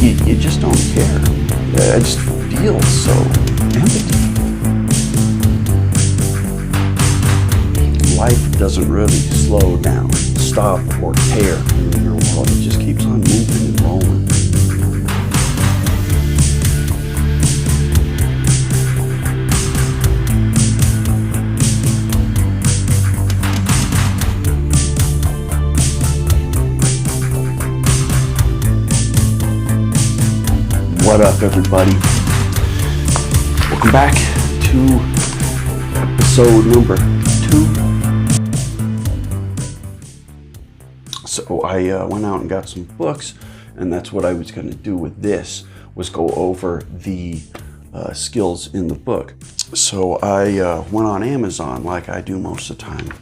you just don't care. It just feels so empty. Life doesn't really slow down, stop, or tear in your world. It just keeps on moving and rolling. What up, everybody? Welcome back to episode number 2. So I went out and got some books, and that's what I was going to do with this, was go over the skills in the book. So I went on Amazon, like I do most of the time,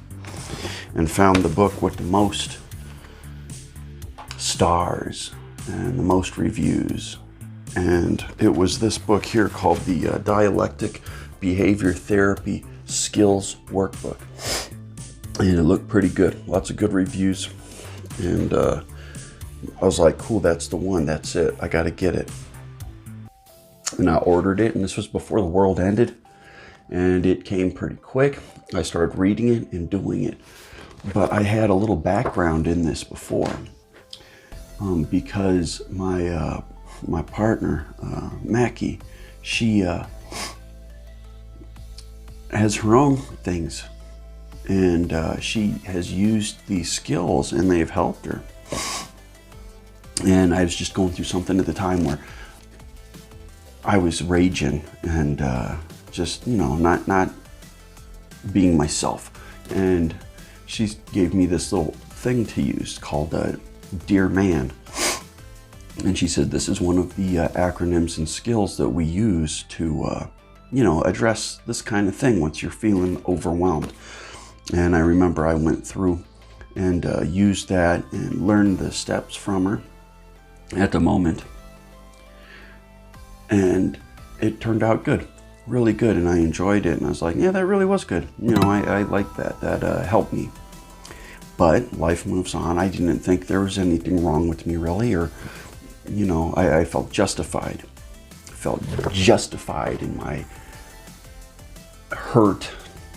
and found the book with the most stars and the most reviews. And it was this book here called the Dialectic Behavior Therapy Skills Workbook. And it looked pretty good. Lots of good reviews. And I was like, cool, that's the one. That's it. I got to get it. And I ordered it. And this was before the world ended. And it came pretty quick. I started reading it and doing it. But I had a little background in this before. Because my partner, Mackie, she has her own things, and she has used these skills and they've helped her. And I was just going through something at the time where I was raging and just, not being myself. And she gave me this little thing to use called Dear Man. And she said, this is one of the acronyms and skills that we use to, address this kind of thing once you're feeling overwhelmed. And I remember I went through and used that and learned the steps from her at the moment. And it turned out good, really good. And I enjoyed it. And I was like, yeah, that really was good. I like that. That helped me. But life moves on. I didn't think there was anything wrong with me, really, or I felt justified. In my hurt,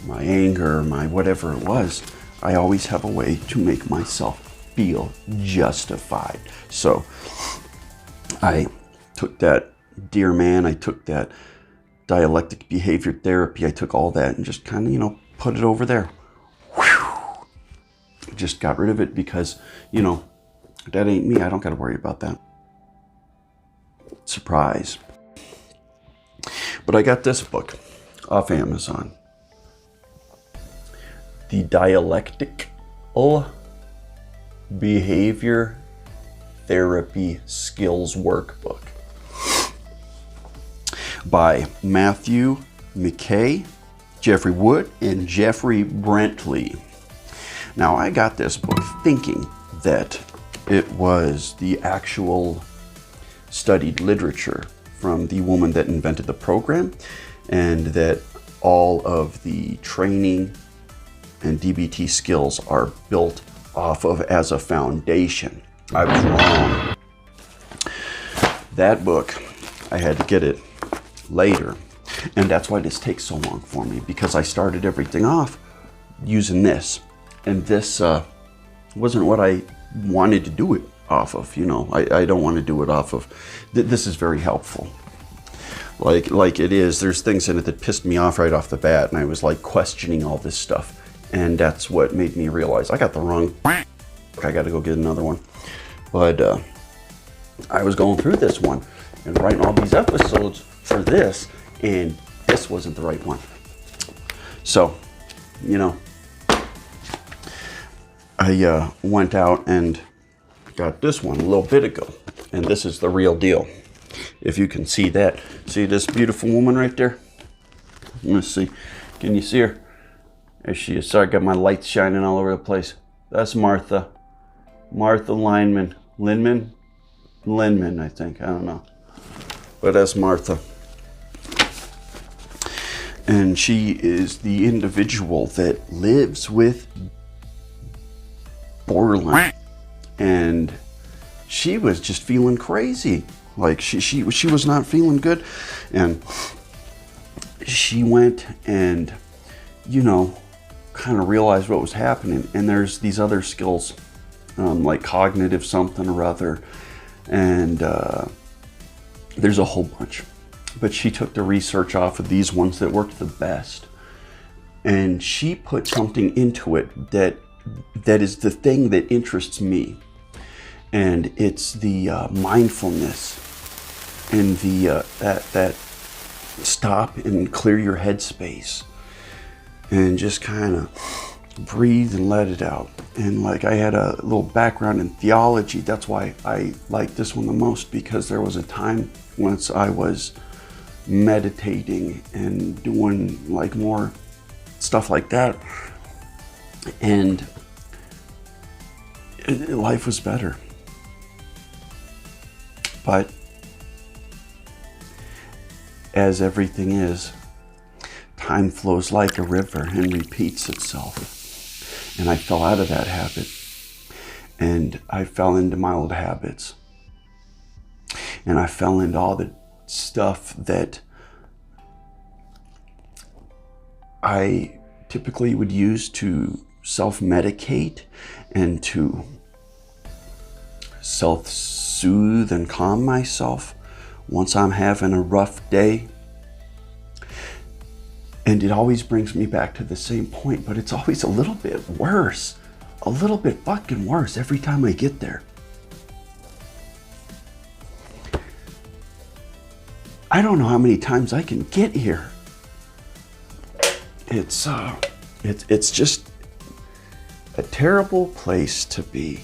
my anger, my whatever it was. I always have a way to make myself feel justified. So I took that Dear Man, I took that dialectic behavior therapy, I took all that and just kind of, put it over there. Whew. Just got rid of it because, that ain't me. I don't got to worry about that. Surprise. But I got this book off Amazon. The Dialectical Behavior Therapy Skills Workbook by Matthew McKay, Jeffrey Wood, and Jeffrey Brentley. Now, I got this book thinking that it was the actual studied literature from the woman that invented the program, and that all of the training and DBT skills are built off of as a foundation. I was wrong. That book, I had to get it later, and that's why this takes so long for me, because I started everything off using this, and this wasn't what I wanted to do it off of. I don't want to do it off of. This is very helpful. Like it is. There's things in it that pissed me off right off the bat, and I was like questioning all this stuff, and that's what made me realize I got the wrong. I got to go get another one. But I was going through this one and writing all these episodes for this, and this wasn't the right one. So, I went out and got this one a little bit ago, and this is the real deal. If you can see that. See this beautiful woman right there? Let's see. Can you see her? There she is. Sorry, I got my lights shining all over the place. That's Martha. Martha Linman, I think. I don't know. But that's Martha. And she is the individual that lives with borderline. And she was just feeling crazy. Like she was not feeling good, and she went and, you know, kind of realized what was happening. And there's these other skills, like cognitive something or other, and there's a whole bunch. But she took the research off of these ones that worked the best, and she put something into it that is the thing that interests me, and it's the mindfulness and the that stop and clear your headspace and just kind of breathe and let it out. And like, I had a little background in theology. That's why I like this one the most, because there was a time once I was meditating and doing like more stuff like that, and life was better. But as everything is, time flows like a river and repeats itself. And I fell out of that habit, and I fell into my old habits, and I fell into all the stuff that I typically would use to self-medicate and to self-soothe and calm myself once I'm having a rough day. And it always brings me back to the same point, but it's always a little bit worse. A little bit fucking worse every time I get there. I don't know how many times I can get here. It's just a terrible place to be.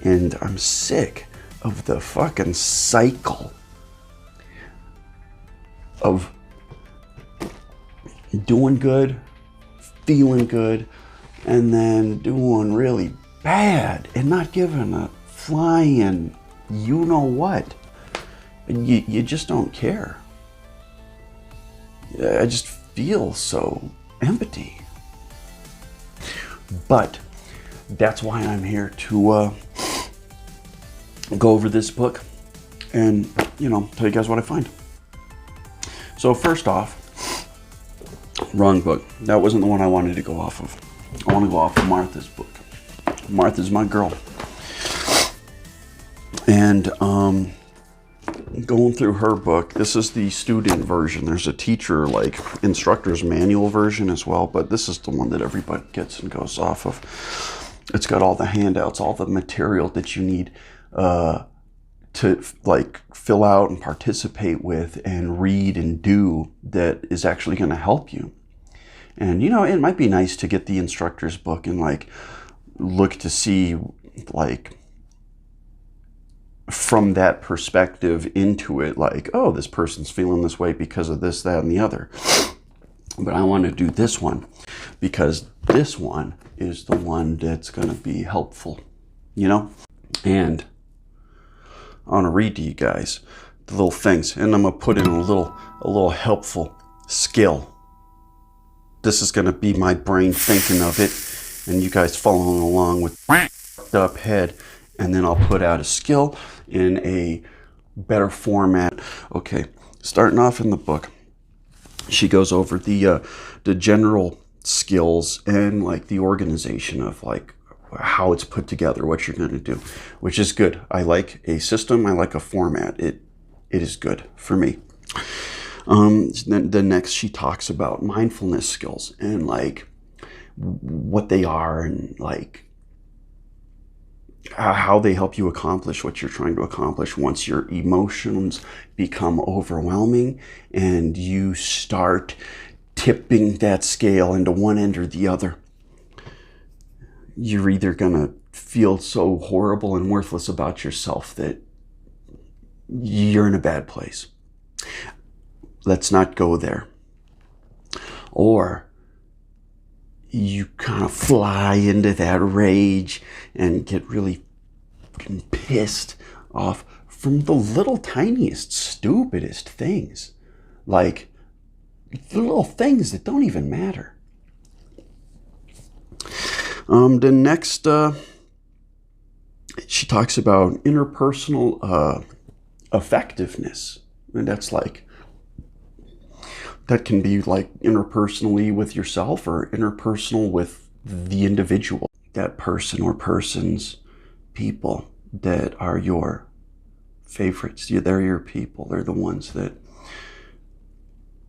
And I'm sick of the fucking cycle of doing good, feeling good, and then doing really bad and not giving a flying you know what. And you just don't care. I just feel so empty. But that's why I'm here to go over this book and, you know, tell you guys what I find. So first off, wrong book. That wasn't the one I wanted to go off of. I want to go off of Martha's book. Martha's my girl. And going through her book, this is the student version. There's a teacher, like, instructor's manual version as well, but this is the one that everybody gets and goes off of. It's got all the handouts, all the material that you need to like fill out and participate with and read and do that is actually going to help you. And, you know, it might be nice to get the instructor's book and like look to see like from that perspective into it, like, oh, this person's feeling this way because of this, that, and the other. But I want to do this one because this one is the one that's going to be helpful, you know? And I want to read to you guys the little things, and I'm going to put in a little helpful skill. This is going to be my brain thinking of it, and you guys following along with up head, and then I'll put out a skill in a better format. Okay, starting off in the book, she goes over the general skills and like the organization of like how it's put together, what you're going to do, which is good. I like a system. I like a format. It is good for me. Then next she talks about mindfulness skills and like what they are and like how they help you accomplish what you're trying to accomplish once your emotions become overwhelming and you start tipping that scale into one end or the other. You're either going to feel so horrible and worthless about yourself that you're in a bad place. Let's not go there. Or you kind of fly into that rage and get really fucking pissed off from the little tiniest, stupidest things. Like the little things that don't even matter. The next, she talks about interpersonal effectiveness. And that can be like interpersonally with yourself or interpersonal with the individual. That person or persons, people that are your favorites. They're your people. They're the ones that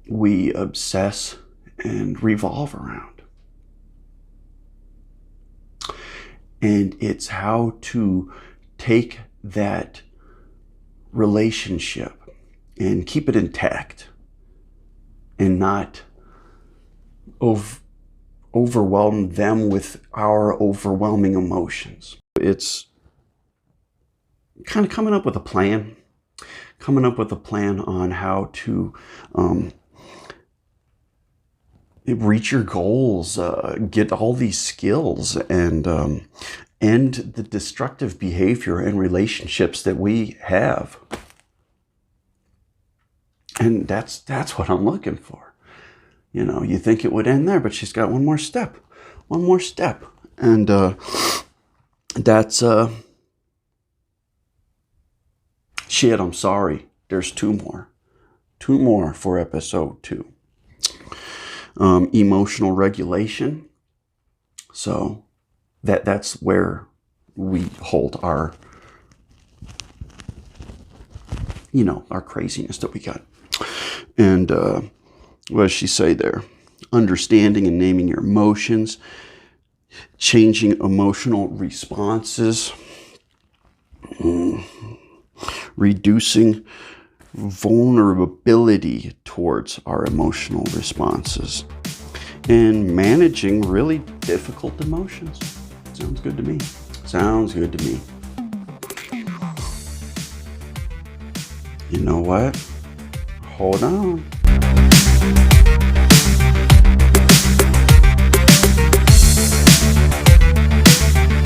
we obsess and revolve around. And it's how to take that relationship and keep it intact and not overwhelm them with our overwhelming emotions. It's kind of coming up with a plan on how to reach your goals, get all these skills, and end the destructive behavior and relationships that we have. And that's what I'm looking for. You know, you think it would end there, but she's got one more step. And that's shit, I'm sorry. There's two more for episode 2. Emotional regulation. So that's where we hold our craziness that we got. And what does she say there? Understanding and naming your emotions, changing emotional responses, reducing vulnerability towards our emotional responses, and managing really difficult emotions. Sounds good to me. You know what? Hold on.